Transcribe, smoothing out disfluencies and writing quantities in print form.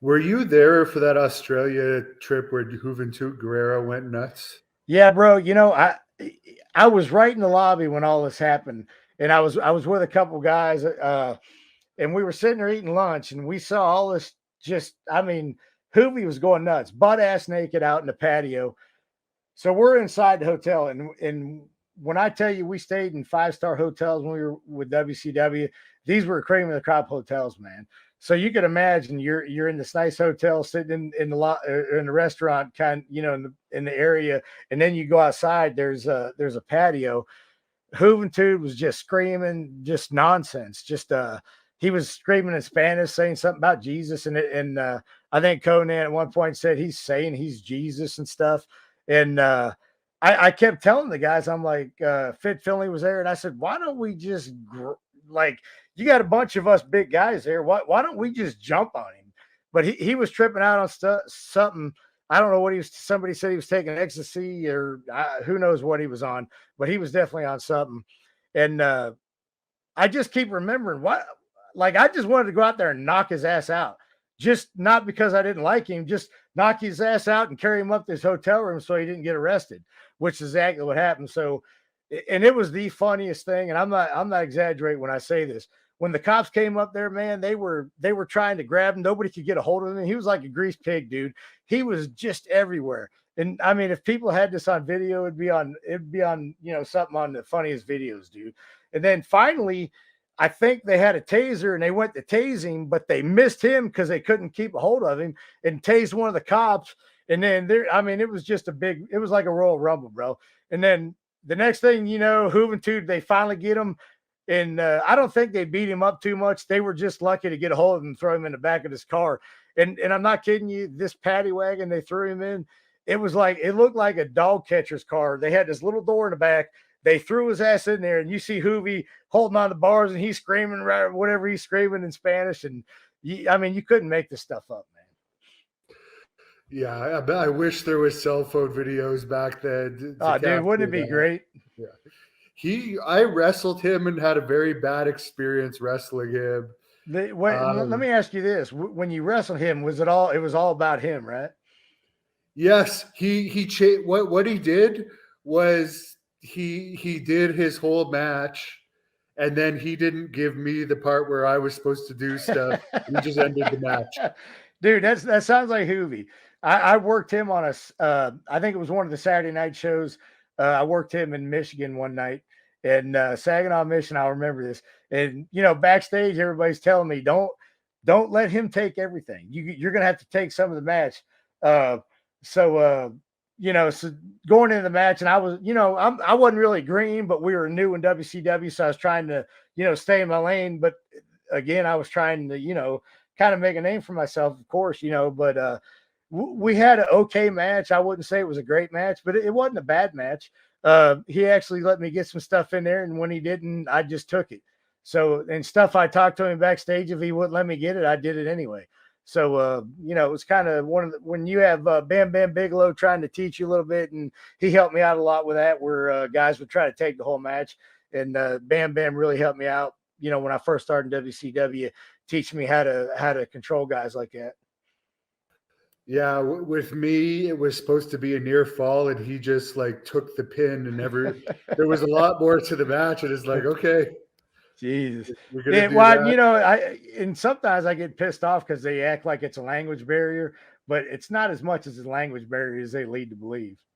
Were you there for that Australia trip where Juventud Guerrera went nuts? Yeah, bro. I was right in the lobby when all this happened, and I was with a couple guys, and we were sitting there eating lunch, and we saw all this. Just, I mean, Hoovy was going nuts, butt ass naked out in the patio. So we're inside the hotel, and when I tell you we stayed in 5-star hotels when we were with WCW, these were cream of the crop hotels, man. So you could imagine you're in this nice hotel, sitting in the lot in the restaurant, kind in the area, and then you go outside. There's a patio. Juventud was just screaming, just nonsense. He was screaming in Spanish, saying something about Jesus, and I think Conan at one point said he's saying he's Jesus and stuff. And I kept telling the guys, I'm like, Fit Finley was there, and I said, why don't we just like, you got a bunch of us big guys there, why don't we just jump on him? But he was tripping out on something. I don't know what he was. Somebody said he was taking ecstasy, or who knows what he was on, but he was definitely on something. And I just keep remembering what, like, I just wanted to go out there and knock his ass out. Just not because I didn't like him, just knock his ass out and carry him up to his hotel room so he didn't get arrested, which is exactly what happened. So, and it was the funniest thing. And I'm not exaggerating when I say this. When the cops came up there, man, they were trying to grab him. Nobody could get a hold of him. He was like a greased pig, dude. He was just everywhere. And I mean, if people had this on video, it'd be on, something on the funniest videos, dude. And then finally, I think they had a taser and they went to tase him, but they missed him because they couldn't keep a hold of him and tased one of the cops. And then I mean, it was just it was like a Royal Rumble, bro. And then the next thing you know, Juventud, they finally get him. And I don't think they beat him up too much. They were just lucky to get a hold of him and throw him in the back of his car. And I'm not kidding you, this paddy wagon they threw him in, it looked like a dog catcher's car. They had this little door in the back. They threw his ass in there, and you see Hoovy holding on the bars, and he's screaming whatever he's screaming in Spanish. And I mean, you couldn't make this stuff up, man. Yeah, I wish there was cell phone videos back then to Oh, dude, wouldn't capture it be that. great? Yeah, I wrestled him and had a very bad experience wrestling him. Let Um, me ask you this: when you wrestled him, was it all? It was all about him, right? yes, what he did was he did his whole match, and then he didn't give me the part where I was supposed to do stuff. He just ended the match. Dude, that sounds like Hoovy. I worked him on I think it was one of the Saturday night shows. I worked him in Michigan one night, and Saginaw, Michigan. I'll remember this. And backstage, everybody's telling me, don't let him take everything. You're gonna have to take some of the match. Uh, so going into the match, and I wasn't really green, but we were new in WCW, so I was trying to stay in my lane. But again, I was trying to kind of make a name for myself, of course, but we had an okay match. I wouldn't say it was a great match, but it wasn't a bad match. He actually let me get some stuff in there, and when he didn't, I just took it. So, and stuff I talked to him backstage, if he wouldn't let me get it, I did it anyway. So, it was kind of when you have Bam Bam Bigelow trying to teach you a little bit, and he helped me out a lot with that, where guys would try to take the whole match, and Bam Bam really helped me out. When I first started in WCW, teach me how to control guys like that. Yeah, with me, it was supposed to be a near fall, and he just like took the pin, and there was a lot more to the match. And it's like, okay, Jesus. we're gonna Yeah, do well, that. and sometimes I get pissed off because they act like it's a language barrier, but it's not as much as a language barrier as they lead to believe.